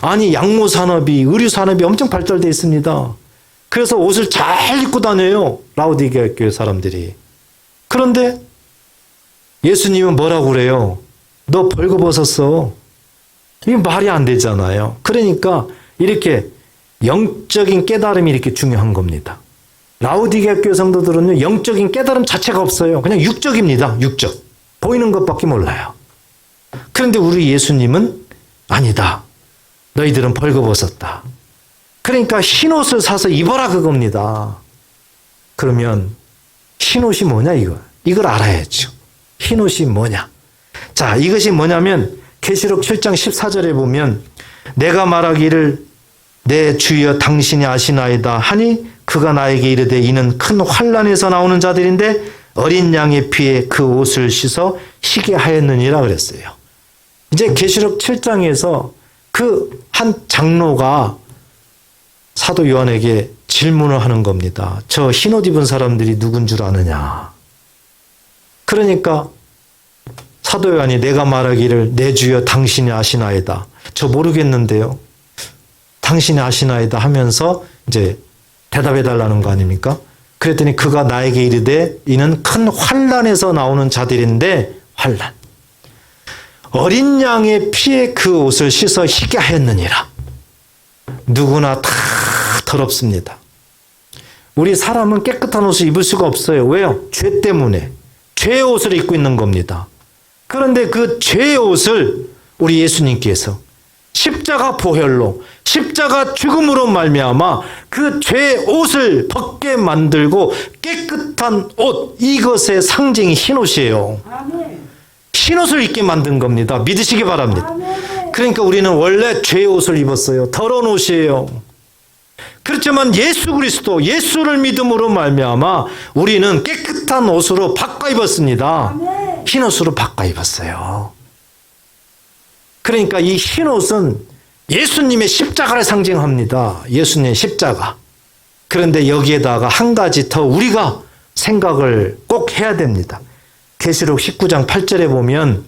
S1: 아니, 양모산업이, 의류산업이 엄청 발달되어 있습니다. 그래서 옷을 잘 입고 다녀요. 라오디게아 교회 사람들이. 그런데 예수님은 뭐라고 그래요? 너 벌거벗었어. 이게 말이 안 되잖아요. 그러니까 이렇게 영적인 깨달음이 이렇게 중요한 겁니다. 라오디게아 교회 성도들은요, 영적인 깨달음 자체가 없어요. 그냥 육적입니다. 육적. 보이는 것밖에 몰라요. 그런데 우리 예수님은 아니다. 너희들은 벌거벗었다. 그러니까 흰옷을 사서 입어라 그겁니다. 그러면 흰옷이 뭐냐 이걸 알아야죠. 흰옷이 뭐냐. 자, 이것이 뭐냐면 계시록 7장 14절에 보면 내가 말하기를 내 주여 당신이 아시나이다 하니 그가 나에게 이르되 이는 큰 환난에서 나오는 자들인데 어린 양의 피에 그 옷을 씻어 희게 하였느니라 그랬어요. 이제 계시록 7장에서 그 한 장로가 사도 요한에게 질문을 하는 겁니다. 저 흰옷 입은 사람들이 누군 줄 아느냐. 그러니까 사도 요한이 내가 말하기를 내 주여 당신이 아시나이다. 저 모르겠는데요. 당신이 아시나이다 하면서 이제 대답해 달라는 거 아닙니까? 그랬더니 그가 나에게 이르되 이는 큰 환난에서 나오는 자들인데 환난. 어린 양의 피에 그 옷을 씻어 희게 하였느니라. 누구나 다 더럽습니다. 우리 사람은 깨끗한 옷을 입을 수가 없어요. 왜요? 죄 때문에. 죄의 옷을 입고 있는 겁니다. 그런데 그 죄의 옷을 우리 예수님께서 십자가 보혈로 십자가 죽음으로 말미암아 그 죄의 옷을 벗게 만들고 깨끗한 옷, 이것의 상징이 흰옷이에요. 흰옷을 입게 만든 겁니다. 믿으시기 바랍니다. 그러니까 우리는 원래 죄의 옷을 입었어요. 더러운 옷이에요. 그렇지만 예수 그리스도, 예수를 믿음으로 말미암아 우리는 깨끗한 옷으로 바꿔 입었습니다. 흰옷으로 바꿔 입었어요. 그러니까 이 흰옷은 예수님의 십자가를 상징합니다. 예수님의 십자가. 그런데 여기에다가 한 가지 더 우리가 생각을 꼭 해야 됩니다. 계시록 19장 8절에 보면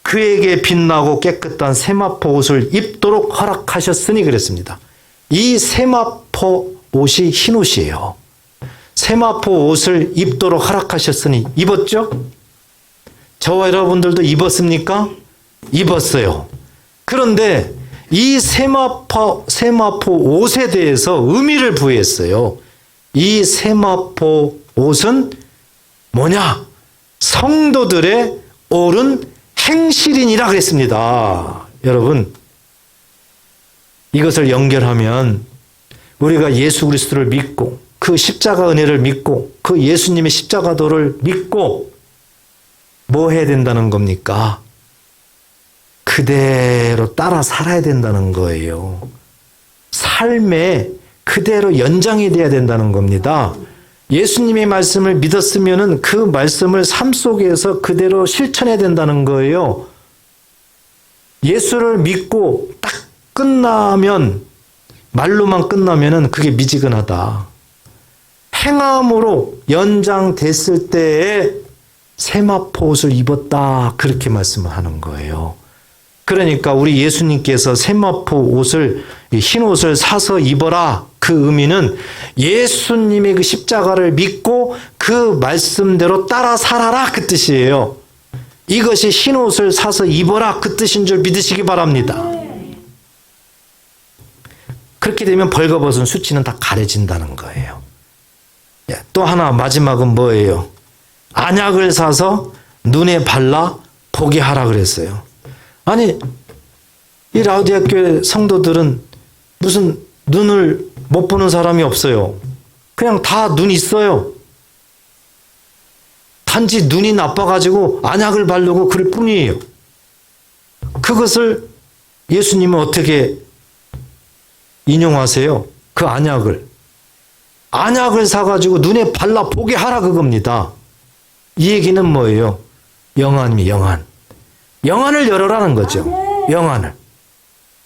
S1: 그에게 빛나고 깨끗한 세마포 옷을 입도록 허락하셨으니 그랬습니다. 이 세마포 옷이 흰옷이에요. 세마포 옷을 입도록 허락하셨으니 입었죠? 저와 여러분들도 입었습니까? 입었어요. 그런데 이 세마포 옷에 대해서 의미를 부여했어요. 이 세마포 옷은 뭐냐? 성도들의 옳은 행실이니라 그랬습니다. 여러분, 이것을 연결하면 우리가 예수 그리스도를 믿고 그 십자가 은혜를 믿고 그 예수님의 십자가도를 믿고 뭐 해야 된다는 겁니까? 그대로 따라 살아야 된다는 거예요. 삶에 그대로 연장이 돼야 된다는 겁니다. 예수님의 말씀을 믿었으면 그 말씀을 삶 속에서 그대로 실천해야 된다는 거예요. 예수를 믿고 딱 끝나면, 말로만 끝나면 그게 미지근하다. 행함으로 연장됐을 때에 세마포 옷을 입었다. 그렇게 말씀을 하는 거예요. 그러니까 우리 예수님께서 세마포 옷을, 흰 옷을 사서 입어라. 그 의미는 예수님의 그 십자가를 믿고 그 말씀대로 따라 살아라. 그 뜻이에요. 이것이 흰 옷을 사서 입어라. 그 뜻인 줄 믿으시기 바랍니다. 그렇게 되면 벌거벗은 수치는 다 가려진다는 거예요. 또 하나 마지막은 뭐예요? 안약을 사서 눈에 발라 보게 하라 그랬어요. 아니, 이 라우디아 교회 성도들은 무슨 눈을 못 보는 사람이 없어요. 그냥 다 눈 있어요. 단지 눈이 나빠가지고 안약을 바르고 그럴 뿐이에요. 그것을 예수님은 어떻게 인용하세요? 그 안약을 사가지고 눈에 발라 보게 하라 그겁니다. 이 얘기는 뭐예요? 영안을 열어라는 거죠.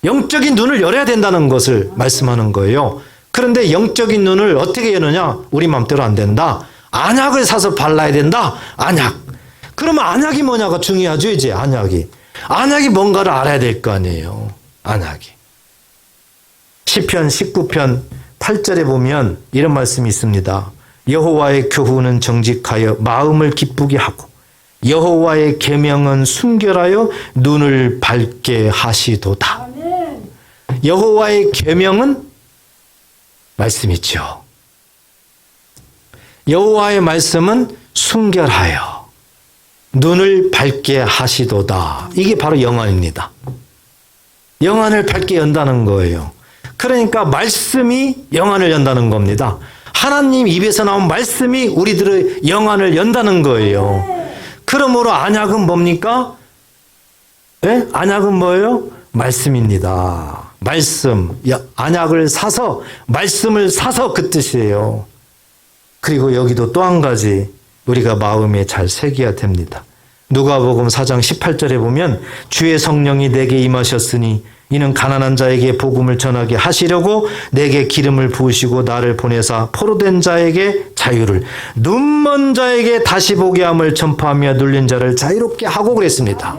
S1: 영적인 눈을 열어야 된다는 것을 말씀하는 거예요. 그런데 영적인 눈을 어떻게 여느냐? 우리 마음대로 안 된다. 안약을 사서 발라야 된다. 안약. 그러면 안약이 뭐냐가 중요하죠, 이제 안약이 뭔가를 알아야 될 거 아니에요. 안약이. 시편 19편 8절에 보면 이런 말씀이 있습니다. 여호와의 교훈은 정직하여 마음을 기쁘게 하고 여호와의 계명은 순결하여 눈을 밝게 하시도다. 여호와의 계명은 말씀이죠. 여호와의 말씀은 순결하여 눈을 밝게 하시도다. 이게 바로 영안입니다. 영안을 밝게 연다는 거예요. 그러니까 말씀이 영안을 연다는 겁니다. 하나님 입에서 나온 말씀이 우리들의 영안을 연다는 거예요. 그러므로 안약은 뭡니까? 네? 안약은 뭐예요? 말씀입니다. 말씀. 안약을 사서, 말씀을 사서 그 뜻이에요. 그리고 여기도 또 한 가지 우리가 마음에 잘 새겨야 됩니다. 누가복음 4장 18절에 보면 주의 성령이 내게 임하셨으니 이는 가난한 자에게 복음을 전하게 하시려고 내게 기름을 부으시고 나를 보내사 포로된 자에게 자유를, 눈먼 자에게 다시 보게 함을 전파하며 눌린 자를 자유롭게 하고 그랬습니다.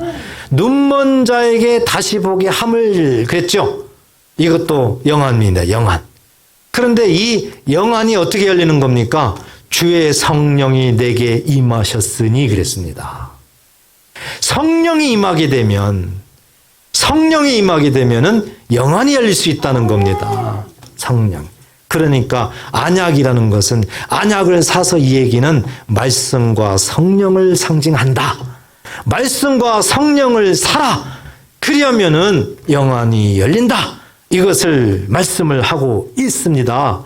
S1: 눈먼 자에게 다시 보게 함을 그랬죠. 이것도 영안입니다. 영안. 그런데 이 영안이 어떻게 열리는 겁니까? 주의 성령이 내게 임하셨으니 그랬습니다. 성령이 임하게 되면은 영안이 열릴 수 있다는 겁니다. 성령. 그러니까 안약이라는 것은, 안약을 사서 이 얘기는 말씀과 성령을 상징한다. 말씀과 성령을 사라. 그러면은 영안이 열린다. 이것을 말씀을 하고 있습니다.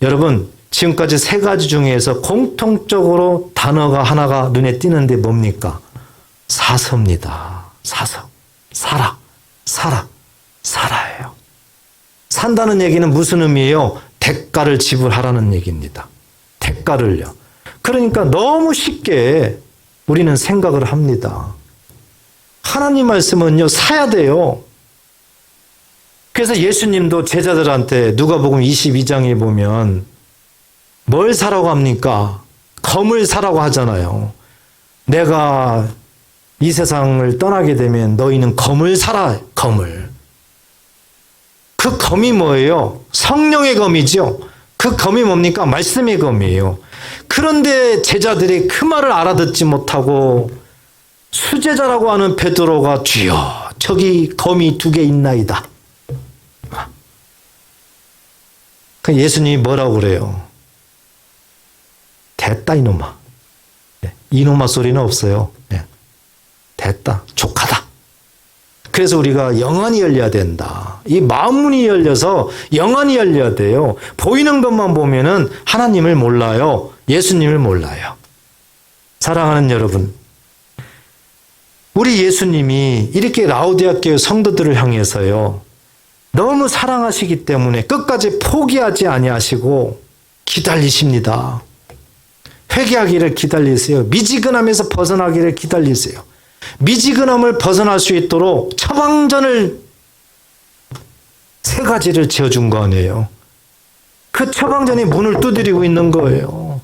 S1: 여러분, 지금까지 세 가지 중에서 공통적으로 단어가 하나가 눈에 띄는데 뭡니까? 사서입니다. 사서. 살아예요. 산다는 얘기는 무슨 의미예요? 대가를 지불하라는 얘기입니다. 대가를요. 그러니까 너무 쉽게 우리는 생각을 합니다. 하나님 말씀은요, 사야 돼요. 그래서 예수님도 제자들한테 누가복음 22장에 보면 뭘 사라고 합니까? 검을 사라고 하잖아요. 내가 이 세상을 떠나게 되면 너희는 검을 사라. 검을. 그 검이 뭐예요? 성령의 검이죠. 그 검이 뭡니까? 말씀의 검이에요. 그런데 제자들이 그 말을 알아듣지 못하고 수제자라고 하는 베드로가 주여 저기 검이 2개 있나이다. 그 예수님이 뭐라고 그래요? 됐다 이놈아. 이놈아 소리는 없어요. 됐다. 족하다. 그래서 우리가 영안이 열려야 된다. 이 마음문이 열려서 영안이 열려야 돼요. 보이는 것만 보면은 하나님을 몰라요. 예수님을 몰라요. 사랑하는 여러분, 우리 예수님이 이렇게 라우디아 교회 성도들을 향해서요, 너무 사랑하시기 때문에 끝까지 포기하지 아니하시고 기다리십니다. 회개하기를 기다리세요. 미지근함에서 벗어나기를 기다리세요. 미지근함을 벗어날 수 있도록 처방전을 3가지를 지어준 거 아니에요. 그 처방전이 문을 두드리고 있는 거예요.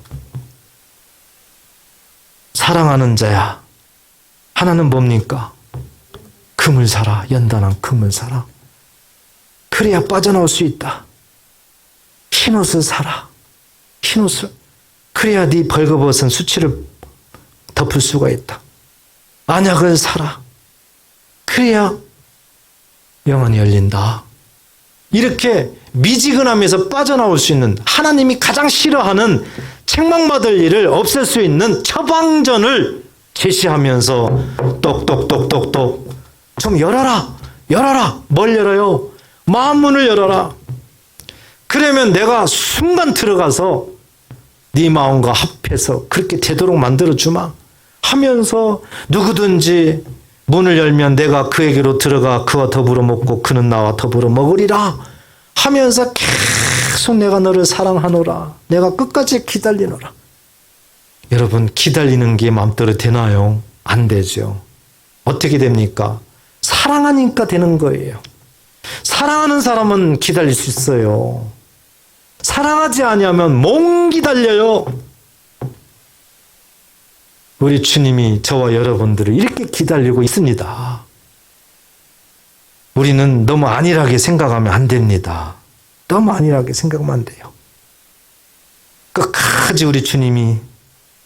S1: 사랑하는 자야. 하나는 뭡니까? 금을 사라. 연단한 금을 사라. 그래야 빠져나올 수 있다. 흰옷을 사라. 흰옷을. 그래야 네 벌거벗은 수치를 덮을 수가 있다. 안약을 사라. 그래야 영안이 열린다. 이렇게 미지근함에서 빠져나올 수 있는, 하나님이 가장 싫어하는 책망받을 일을 없앨 수 있는 처방전을 제시하면서 똑똑똑똑똑 좀 열어라. 열어라. 뭘 열어요? 마음문을 열어라. 그러면 내가 순간 들어가서 네 마음과 합해서 그렇게 되도록 만들어주마 하면서 누구든지 문을 열면 내가 그에게로 들어가 그와 더불어 먹고 그는 나와 더불어 먹으리라 하면서 계속 내가 너를 사랑하노라. 내가 끝까지 기다리노라. 여러분, 기다리는 게 마음대로 되나요? 안 되죠. 어떻게 됩니까? 사랑하니까 되는 거예요. 사랑하는 사람은 기다릴 수 있어요. 사랑하지 아니하면 못 기다려요. 우리 주님이 저와 여러분들을 이렇게 기다리고 있습니다. 우리는 너무 안일하게 생각하면 안 됩니다. 너무 안일하게 생각하면 안 돼요. 끝까지 우리 주님이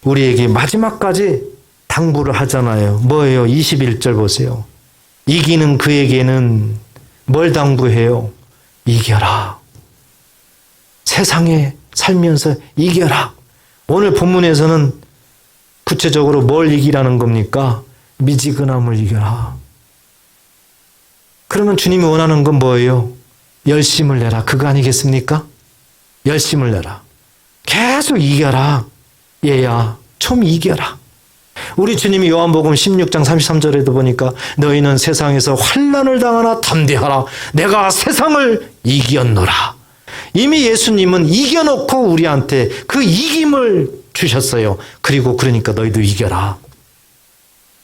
S1: 우리에게 마지막까지 당부를 하잖아요. 뭐예요? 21절 보세요. 이기는 그에게는 뭘 당부해요? 이겨라. 세상에 살면서 이겨라. 오늘 본문에서는 구체적으로 뭘 이기라는 겁니까? 미지근함을 이겨라. 그러면 주님이 원하는 건 뭐예요? 열심을 내라. 그거 아니겠습니까? 열심을 내라. 계속 이겨라. 얘야, 좀 이겨라. 우리 주님이 요한복음 16장 33절에도 보니까 너희는 세상에서 환난을 당하나 담대하라. 내가 세상을 이겼노라. 이미 예수님은 이겨놓고 우리한테 그 이김을 주셨어요. 그리고 그러니까 너희도 이겨라.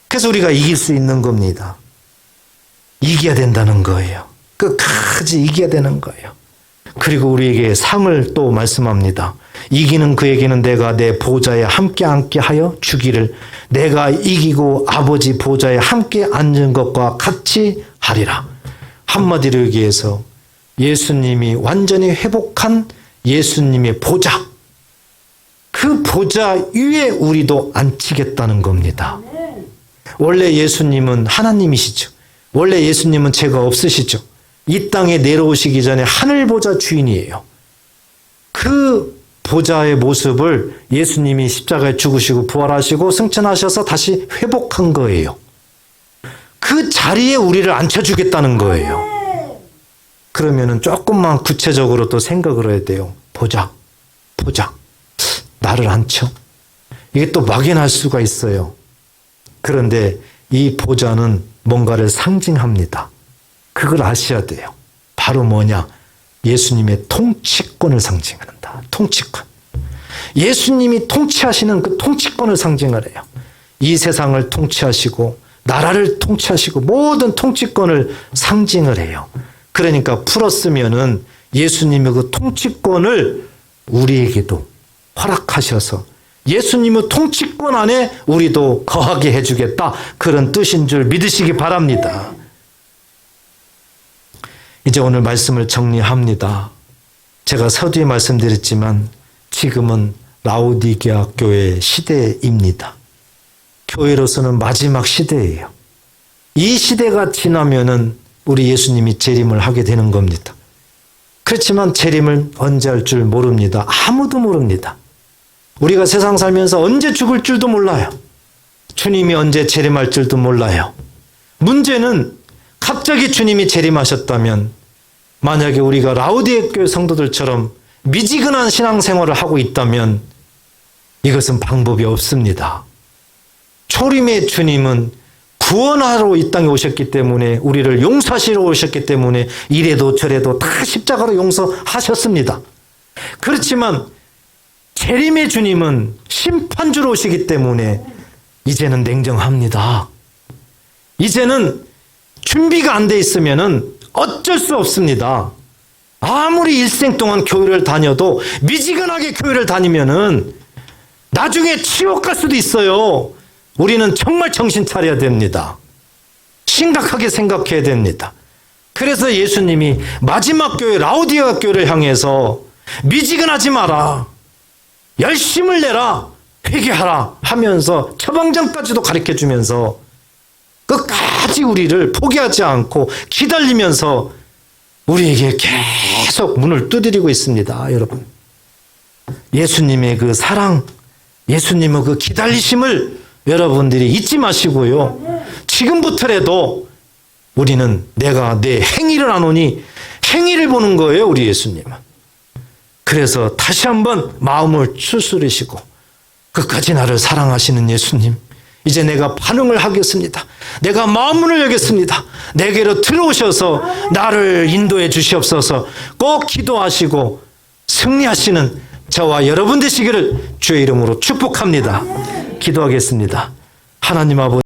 S1: 그래서 우리가 이길 수 있는 겁니다. 이겨야 된다는 거예요. 끝까지 이겨야 되는 거예요. 그리고 우리에게 상을 또 말씀합니다. 이기는 그에게는 내가 내 보좌에 함께 앉게 하여 주기를 내가 이기고 아버지 보좌에 함께 앉은 것과 같이 하리라. 한마디로 얘기해서 예수님이 완전히 회복한 예수님의 보좌, 그 보좌 위에 우리도 앉히겠다는 겁니다. 원래 예수님은 하나님이시죠. 원래 예수님은 죄가 없으시죠. 이 땅에 내려오시기 전에 하늘 보좌 주인이에요. 그 보좌의 모습을 예수님이 십자가에 죽으시고 부활하시고 승천하셔서 다시 회복한 거예요. 그 자리에 우리를 앉혀주겠다는 거예요. 그러면은 조금만 구체적으로 또 생각을 해야 돼요. 보좌. 나를 앉혀. 이게 또 막연할 수가 있어요. 그런데 이 보좌는 뭔가를 상징합니다. 그걸 아셔야 돼요. 바로 뭐냐? 예수님의 통치권을 상징한다. 통치권. 예수님이 통치하시는 그 통치권을 상징을 해요. 이 세상을 통치하시고 나라를 통치하시고 모든 통치권을 상징을 해요. 그러니까 풀었으면은 예수님의 그 통치권을 우리에게도 허락하셔서 예수님의 통치권 안에 우리도 거하게 해주겠다. 그런 뜻인 줄 믿으시기 바랍니다. 이제 오늘 말씀을 정리합니다. 제가 서두에 말씀드렸지만 지금은 라오디게아 교회 시대입니다. 교회로서는 마지막 시대예요. 이 시대가 지나면은 우리 예수님이 재림을 하게 되는 겁니다. 그렇지만 재림을 언제 할 줄 모릅니다. 아무도 모릅니다. 우리가 세상 살면서 언제 죽을 줄도 몰라요. 주님이 언제 재림할 줄도 몰라요. 문제는 갑자기 주님이 재림하셨다면 만약에 우리가 라오디게아 교회 성도들처럼 미지근한 신앙생활을 하고 있다면 이것은 방법이 없습니다. 초림의 주님은 구원하러 이 땅에 오셨기 때문에 우리를 용서하시러 오셨기 때문에 이래도 저래도 다 십자가로 용서하셨습니다. 그렇지만 재림의 주님은 심판주로 오시기 때문에 이제는 냉정합니다. 이제는 준비가 안 돼 있으면은 어쩔 수 없습니다. 아무리 일생 동안 교회를 다녀도 미지근하게 교회를 다니면은 나중에 지옥 갈 수도 있어요. 우리는 정말 정신 차려야 됩니다. 심각하게 생각해야 됩니다. 그래서 예수님이 마지막 교회 라오디게아 교회를 향해서 미지근하지 마라. 열심을 내라. 회개하라 하면서 처방전까지도 가르쳐주면서 끝까지 우리를 포기하지 않고 기다리면서 우리에게 계속 문을 두드리고 있습니다. 여러분, 예수님의 그 사랑, 예수님의 그 기다리심을 여러분들이 잊지 마시고요. 지금부터라도 우리는 내가 내 행위를 안 오니 행위를 보는 거예요, 우리 예수님은. 그래서 다시 한번 마음을 추스르시고 끝까지 나를 사랑하시는 예수님, 이제 내가 반응을 하겠습니다. 내가 마음문을 열겠습니다. 내게로 들어오셔서 나를 인도해 주시옵소서. 꼭 기도하시고 승리하시는 저와 여러분 되시기를 주의 이름으로 축복합니다. 기도하겠습니다. 하나님 아버지,